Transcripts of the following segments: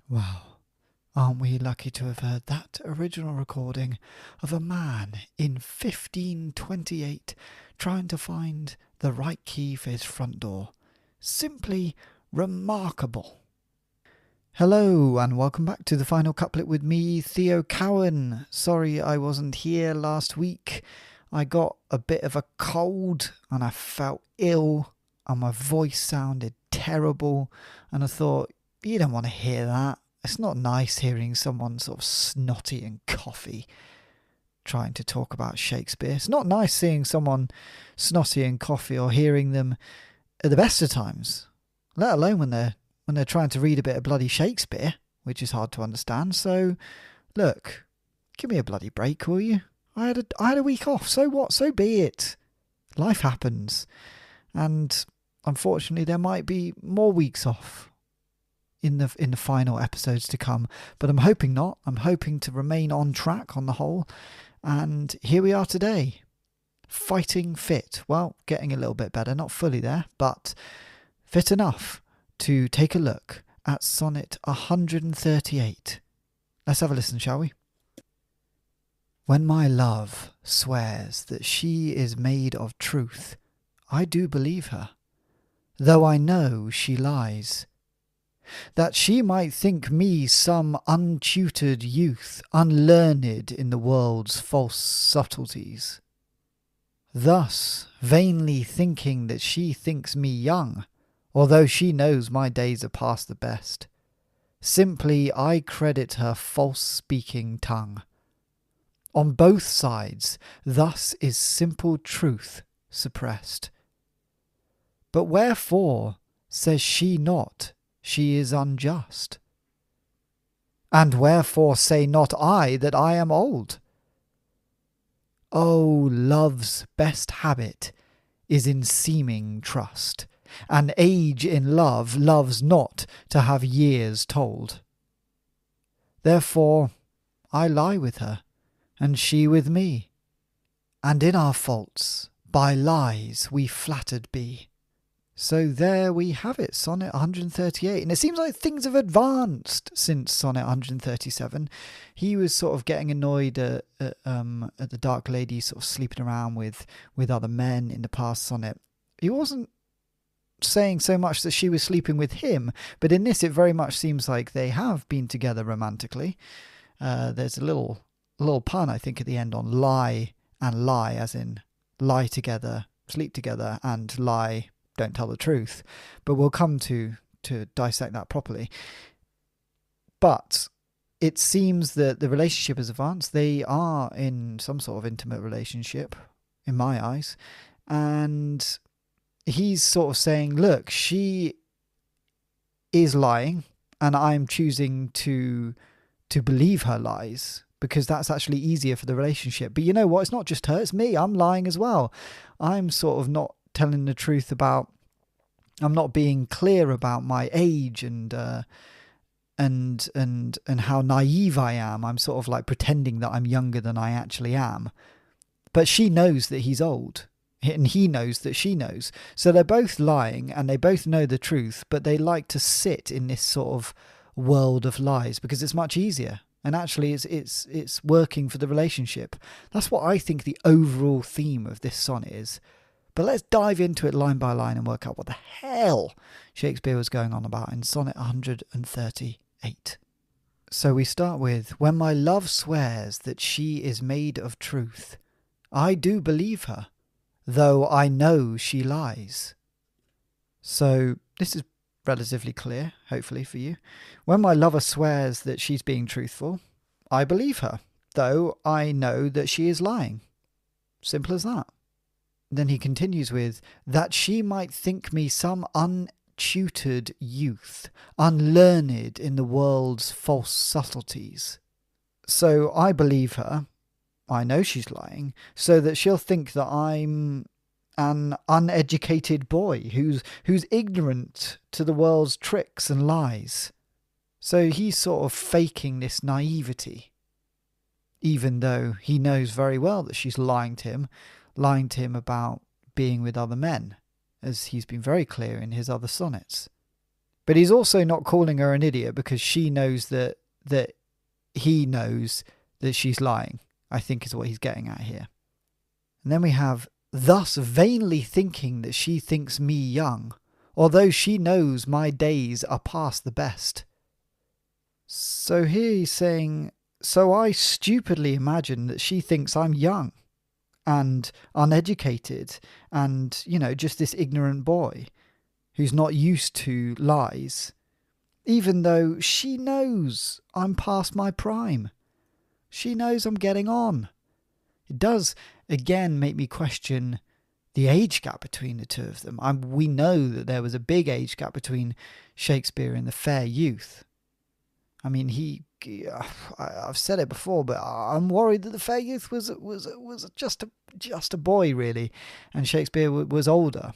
Wow, aren't we lucky to have heard that original recording of a man in 1528 trying to find the right key for his front door? Simply remarkable. Hello and welcome back to the final couplet with me, Theo Cowan. Sorry I wasn't here last week. I got a bit of a cold and I felt ill and my voice sounded terrible, and I thought, you don't want to hear that. It's not nice hearing someone sort of snotty and coughy trying to talk about Shakespeare. It's not nice seeing someone snotty and coughy or hearing them at the best of times, let alone when they're trying to read a bit of bloody Shakespeare, which is hard to understand. So, look, give me a bloody break, will you? I had a week off. So what? So be it. Life happens, and unfortunately, there might be more weeks off in the final episodes to come. But I'm hoping not. I'm hoping to remain on track on the whole. And here we are today, fighting fit. Well, getting a little bit better, not fully there, but fit enough to take a look at Sonnet 138. Let's have a listen, shall we? When my love swears that she is made of truth, I do believe her, though I know she lies. That she might think me some untutored youth, unlearned in the world's false subtleties. Thus, vainly thinking that she thinks me young, although she knows my days are past the best, simply I credit her false-speaking tongue. On both sides, thus is simple truth suppressed. But wherefore says she not she is unjust? And wherefore say not I that I am old? Oh, love's best habit is in seeming trust, and age in love loves not to have years told. Therefore I lie with her, and she with me, and in our faults by lies we flattered be. So there we have it, Sonnet 138. And it seems like things have advanced since Sonnet 137. He was sort of getting annoyed at the Dark Lady sort of sleeping around with other men in the past sonnet. He wasn't saying so much that she was sleeping with him, but in this it very much seems like they have been together romantically. There's a little pun, I think, at the end on lie and lie, as in lie together, sleep together, and lie, don't tell the truth. But we'll come to dissect that properly. But it seems that the relationship has advanced. They are in some sort of intimate relationship, in my eyes. And he's sort of saying, look, she is lying, and I'm choosing to believe her lies, because that's actually easier for the relationship. But you know what? It's not just her, it's me. I'm lying as well. I'm sort of not telling the truth about, I'm not being clear about my age and how naive I am. I'm sort of like pretending that I'm younger than I actually am. But she knows that he's old, and he knows that she knows. So they're both lying, and they both know the truth, but they like to sit in this sort of world of lies because it's much easier. And actually it's working for the relationship. That's what I think the overall theme of this sonnet is. But let's dive into it line by line and work out what the hell Shakespeare was going on about in Sonnet 138. So we start with, when my love swears that she is made of truth, I do believe her, though I know she lies. So this is relatively clear, hopefully for you. When my lover swears that she's being truthful, I believe her, though I know that she is lying. Simple as that. Then he continues with, that she might think me some untutored youth, unlearned in the world's false subtleties. So I believe her, I know she's lying, so that she'll think that I'm an uneducated boy who's ignorant to the world's tricks and lies. So he's sort of faking this naivety, even though he knows very well that she's lying to him about being with other men, as he's been very clear in his other sonnets. But he's also not calling her an idiot because she knows that he knows that she's lying, I think is what he's getting at here. And then we have, thus vainly thinking that she thinks me young, although she knows my days are past the best. So here he's saying, so I stupidly imagine that she thinks I'm young and uneducated and, just this ignorant boy who's not used to lies, even though she knows I'm past my prime. She knows I'm getting on. It does, again, make me question the age gap between the two of them. We know that there was a big age gap between Shakespeare and the fair youth. I mean, I've said it before, but I'm worried that the fair youth was just a boy, really, and Shakespeare was older.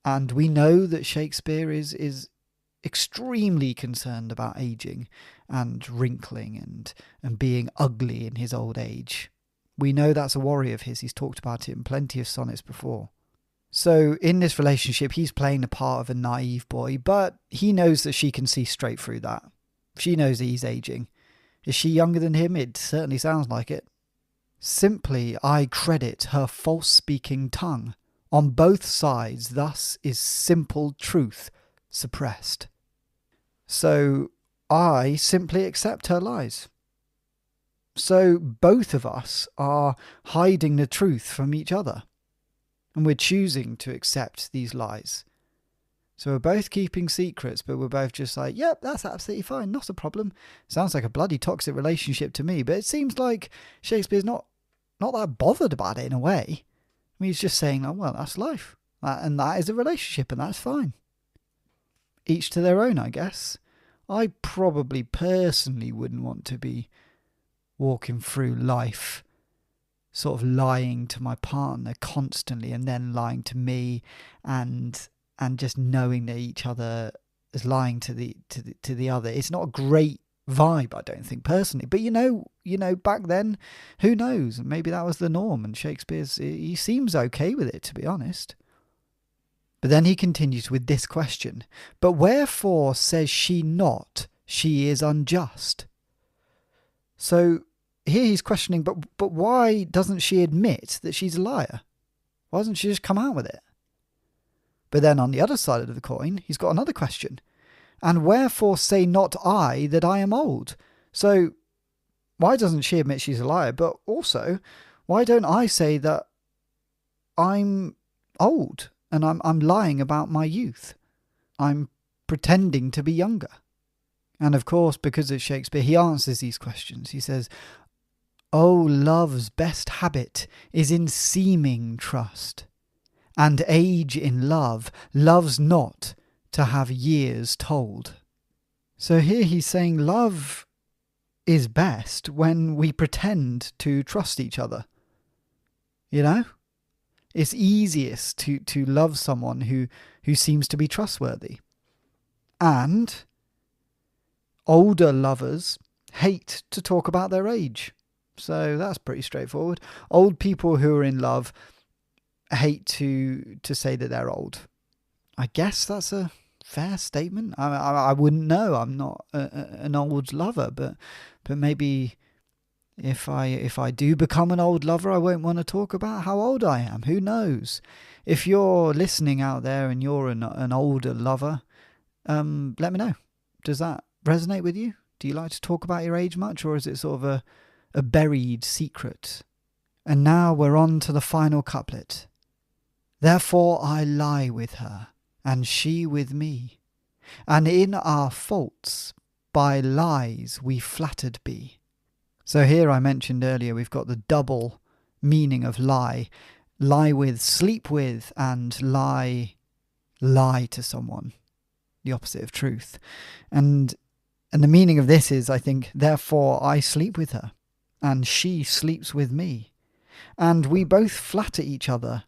And we know that Shakespeare is extremely concerned about aging and wrinkling and being ugly in his old age. We know that's a worry of his. He's talked about it in plenty of sonnets before. So in this relationship, he's playing the part of a naive boy, but he knows that she can see straight through that. She knows that he's aging. Is she younger than him? It certainly sounds like it. Simply I credit her false-speaking tongue. On both sides thus is simple truth suppressed. So I simply accept her lies. So both of us are hiding the truth from each other. And we're choosing to accept these lies. So we're both keeping secrets, but we're both just like, yep, that's absolutely fine, not a problem. Sounds like a bloody toxic relationship to me, but it seems like Shakespeare's not that bothered about it in a way. I mean, he's just saying, oh, well, that's life. And that is a relationship, and that's fine. Each to their own, I guess. I probably personally wouldn't want to be walking through life sort of lying to my partner constantly and then lying to me and just knowing that each other is lying to the other. It's not a great vibe, I don't think, personally. But you know, back then, who knows? Maybe that was the norm, and he seems okay with it, to be honest. But then he continues with this question. But wherefore says she not she is unjust? So here he's questioning, but why doesn't she admit that she's a liar? Why doesn't she just come out with it? But then on the other side of the coin, he's got another question. And wherefore say not I that I am old? So why doesn't she admit she's a liar? But also, why don't I say that I'm old and I'm lying about my youth? I'm pretending to be younger. And of course, because of Shakespeare, he answers these questions. He says, "Oh, love's best habit is in seeming trust, and age in love loves not to have years told." So here he's saying love is best when we pretend to trust each other. You know? It's easiest to love someone who seems to be trustworthy. And older lovers hate to talk about their age. So that's pretty straightforward. Old people who are in love hate to say that they're old. I guess that's a fair statement. I wouldn't know. I'm not an old lover, but maybe if I do become an old lover, I won't want to talk about how old I am. Who knows? If you're listening out there and you're an older lover, let me know. Does that resonate with you? Do you like to talk about your age much, or is it sort of a buried secret? And now we're on to the final couplet. Therefore I lie with her, and she with me, and in our faults by lies we flattered be. So here I mentioned earlier we've got the double meaning of lie. Lie with, sleep with, and lie to someone. The opposite of truth. And the meaning of this is, I think, therefore I sleep with her, and she sleeps with me, and we both flatter each other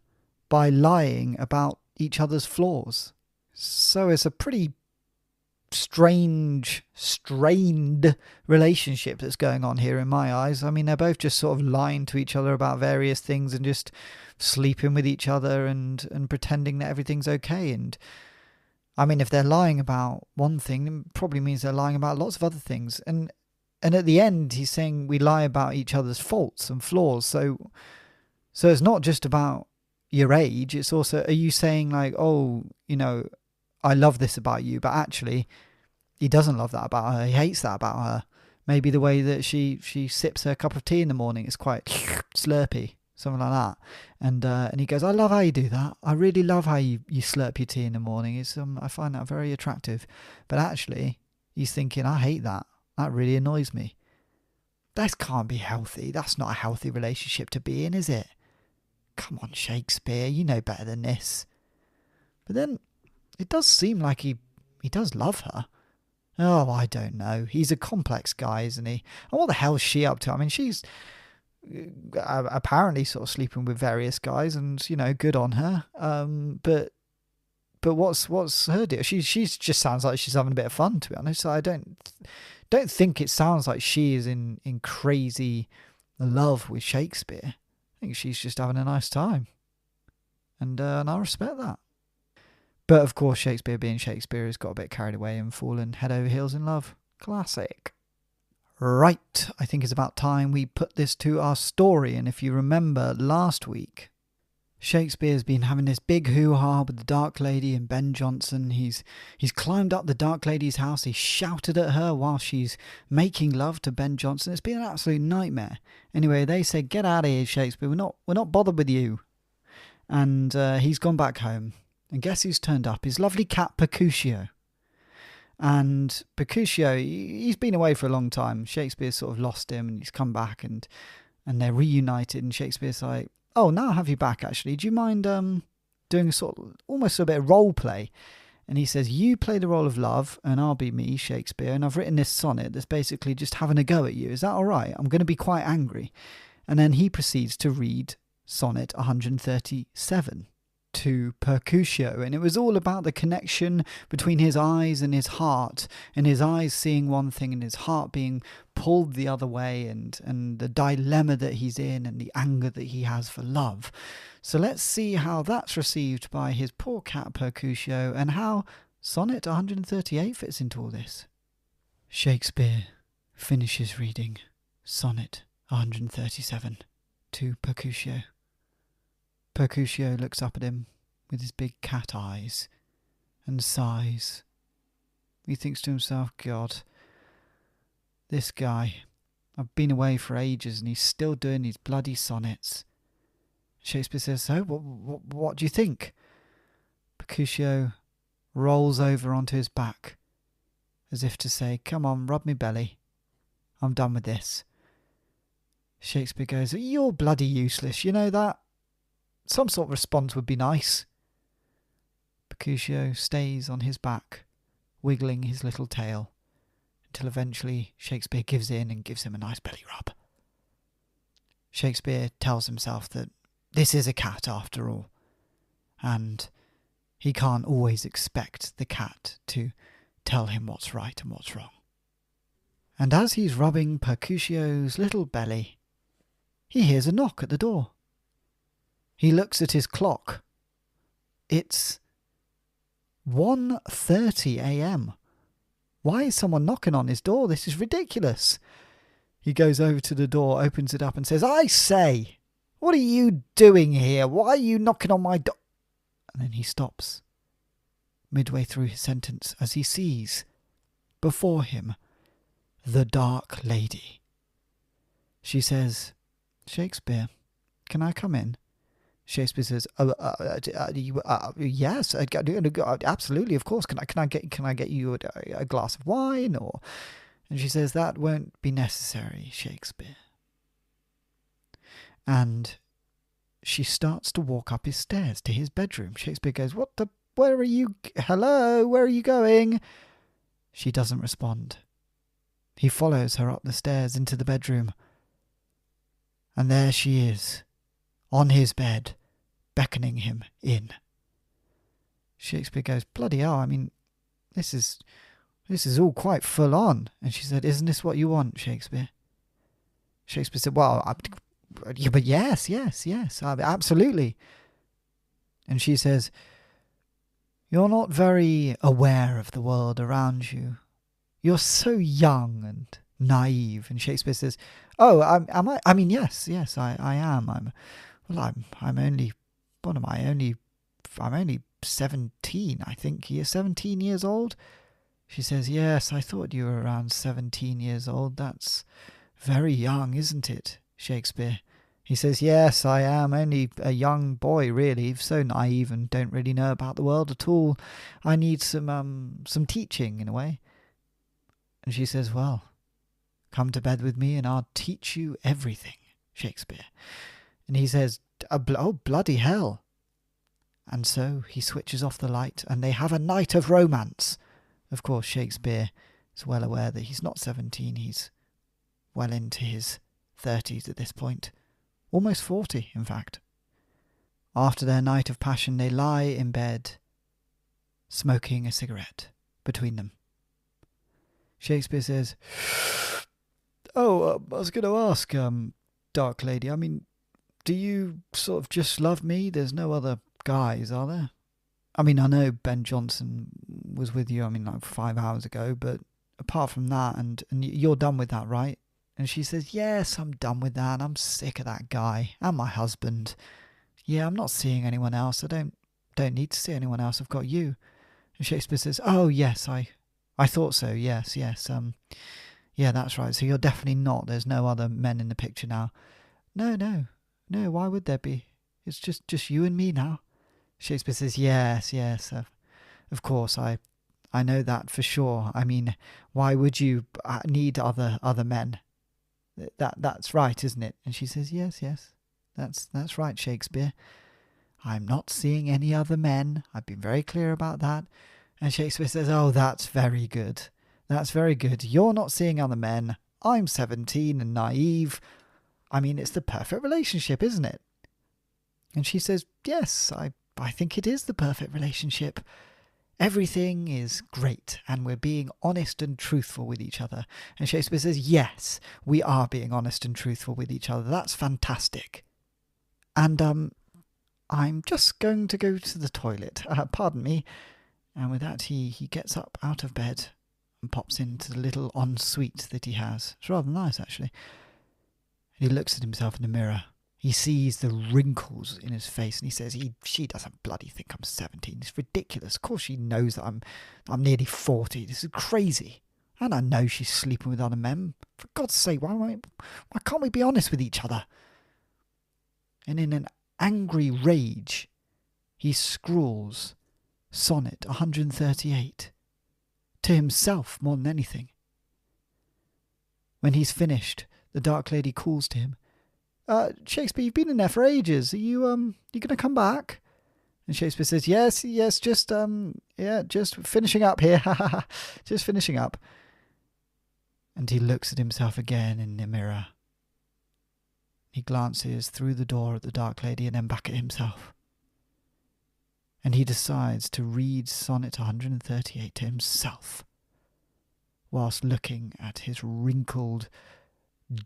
by lying about each other's flaws. So it's a pretty strained relationship that's going on here in my eyes. I mean, they're both just sort of lying to each other about various things and just sleeping with each other and pretending that everything's okay. And I mean, if they're lying about one thing, it probably means they're lying about lots of other things. And at the end, he's saying we lie about each other's faults and flaws. So it's not just about your age. It's also, are you saying like, oh, I love this about you, but actually he doesn't love that about her. He hates that about her. Maybe the way that she sips her cup of tea in the morning is quite slurpy, something like that. And he goes, I love how you do that. I really love how you slurp your tea in the morning. It's I find that very attractive. But actually, he's thinking, I hate that. That really annoys me. That can't be healthy. That's not a healthy relationship to be in, is it? Come on, Shakespeare, you know better than this. But then it does seem like he does love her. Oh, I don't know. He's a complex guy, isn't he? And what the hell is she up to? I mean, she's apparently sort of sleeping with various guys, and good on her. But what's her deal? She's just sounds like she's having a bit of fun, to be honest. I don't think it sounds like she is in crazy love with Shakespeare. I think she's just having a nice time, and I respect that. But of course, Shakespeare being Shakespeare has got a bit carried away and fallen head over heels in love. Classic. Right, I think it's about time we put this to our story. And if you remember last week, Shakespeare's been having this big hoo-ha with the Dark Lady and Ben Jonson. He's climbed up the Dark Lady's house. He shouted at her while she's making love to Ben Jonson. It's been an absolute nightmare. Anyway, they said, "Get out of here, Shakespeare. We're not bothered with you." And he's gone back home. And guess who's turned up? His lovely cat, Mercutio. And Mercutio, he's been away for a long time. Shakespeare's sort of lost him, and he's come back, and they're reunited. And Shakespeare's like, "Oh, now I have you back, actually. Do you mind doing a sort of almost a bit of role play?" And he says, "You play the role of love, and I'll be me, Shakespeare. And I've written this sonnet that's basically just having a go at you. Is that all right? I'm going to be quite angry." And then he proceeds to read Sonnet 137. To Mercutio, and it was all about the connection between his eyes and his heart, and his eyes seeing one thing and his heart being pulled the other way, and the dilemma that he's in and the anger that he has for love. So let's see how that's received by his poor cat Mercutio, and how Sonnet 138 fits into all this. Shakespeare finishes reading Sonnet 137 to Mercutio. Mercutio looks up at him with his big cat eyes and sighs. He thinks to himself, God, this guy, I've been away for ages and he's still doing these bloody sonnets. Shakespeare says, "So, what do you think?" Mercutio rolls over onto his back as if to say, "Come on, rub me belly. I'm done with this." Shakespeare goes, "You're bloody useless, you know that? Some sort of response would be nice." Mercutio stays on his back, wiggling his little tail, until eventually Shakespeare gives in and gives him a nice belly rub. Shakespeare tells himself that this is a cat after all, and he can't always expect the cat to tell him what's right and what's wrong. And as he's rubbing Mercutio's little belly, he hears a knock at the door. He looks at his clock. It's 1:30 a.m. Why is someone knocking on his door? This is ridiculous. He goes over to the door, opens it up and says, "I say, what are you doing here? Why are you knocking on my door?" And then he stops midway through his sentence as he sees before him the Dark Lady. She says, "Shakespeare, can I come in?" Shakespeare says, "Yes, absolutely, of course. Can I get you a glass of wine?" And she says, "That won't be necessary, Shakespeare." And she starts to walk up his stairs to his bedroom. Shakespeare goes, "Where are you? Hello, where are you going?" She doesn't respond. He follows her up the stairs into the bedroom, and there she is, on his bed, beckoning him in. Shakespeare goes, "Bloody hell, I mean, this is all quite full on." And she said, "Isn't this what you want, Shakespeare?" Shakespeare said, "Well, but yes, absolutely." And she says, You're not very aware of the world around you. You're so young and naive." And Shakespeare says, "Oh, am I? I mean, yes, I am. I'm only, what am I? I'm only 17, I think. You're 17 years old?" She says, "Yes, I thought you were around 17 years old. That's very young, isn't it, Shakespeare?" He says, "Yes, I am only a young boy, really, so naive and don't really know about the world at all. I need some teaching, in a way." And she says, "Well, come to bed with me and I'll teach you everything, Shakespeare." And he says, "Oh, bloody hell." And so he switches off the light and they have a night of romance. Of course, Shakespeare is well aware that he's not 17, he's well into his 30s at this point. Almost 40, in fact. After their night of passion, they lie in bed, smoking a cigarette between them. Shakespeare says, "Oh, I was going to ask, Dark Lady, I mean, do you sort of just love me? There's no other guys, are there? I mean, I know Ben Jonson was with you, like 5 hours ago, but apart from that, and you're done with that, right?" And she says, "Yes, I'm done with that. I'm sick of that guy and my husband. Yeah, I'm not seeing anyone else. I don't need to see anyone else. I've got you." And Shakespeare says, "Oh, yes, I thought so. Yes. Yeah, that's right. So you're definitely not. There's no other men in the picture now." No. Why would there be? It's just you and me now." Shakespeare says, Yes. Of course, I know that for sure. I mean, why would you need other men? That's right, isn't it?" And she says, Yes. That's right, Shakespeare. I'm not seeing any other men. I've been very clear about that." And Shakespeare says, "Oh, that's very good. That's very good. You're not seeing other men. I'm 17 and naive. I mean, it's the perfect relationship, isn't it?" And she says, "Yes, I think it is the perfect relationship. Everything is great, and we're being honest and truthful with each other." And Shakespeare says, "Yes, we are being honest and truthful with each other. That's fantastic. And I'm just going to go to the toilet. Pardon me." And with that, he gets up out of bed and pops into the little ensuite that he has. It's rather nice, actually. And he looks at himself in the mirror. He sees the wrinkles in his face, and he says, "She doesn't bloody think I'm 17. It's ridiculous. Of course she knows that I'm nearly 40. This is crazy. And I know she's sleeping with other men. For God's sake, why can't we be honest with each other?" And in an angry rage, he scrawls Sonnet 138 to himself more than anything. When he's finished, the Dark Lady calls to him. "Shakespeare, you've been in there for ages. Are you going to come back?" And Shakespeare says, Yes, just finishing up here. Just finishing up." And he looks at himself again in the mirror. He glances through the door at the Dark Lady and then back at himself. And he decides to read Sonnet 138 to himself, whilst looking at his wrinkled,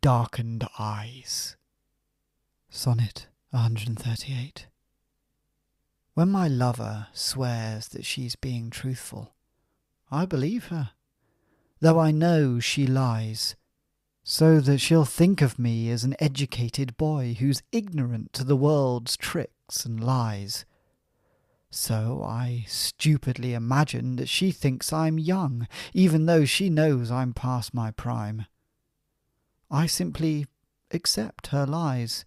darkened eyes. Sonnet 138. When my lover swears that she's being truthful, I believe her, though I know she lies, so that she'll think of me as an educated boy who's ignorant to the world's tricks and lies. So I stupidly imagine that she thinks I'm young, even though she knows I'm past my prime. I simply accept her lies,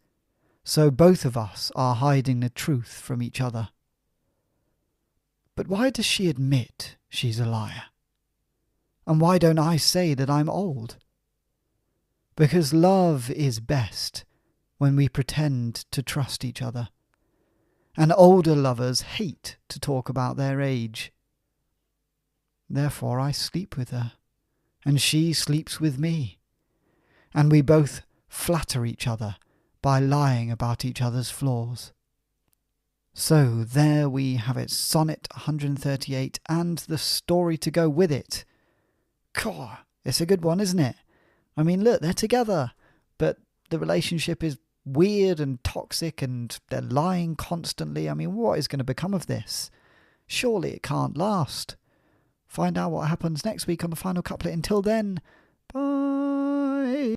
so both of us are hiding the truth from each other. But why does she admit she's a liar? And why don't I say that I'm old? Because love is best when we pretend to trust each other, and older lovers hate to talk about their age. Therefore I sleep with her, and she sleeps with me, and we both flatter each other by lying about each other's flaws. So there we have it, Sonnet 138, and the story to go with it. God, it's a good one, isn't it? I mean, look, they're together, but the relationship is weird and toxic, and they're lying constantly. I mean, what is going to become of this? Surely it can't last. Find out what happens next week on the final couplet. Until then, bye.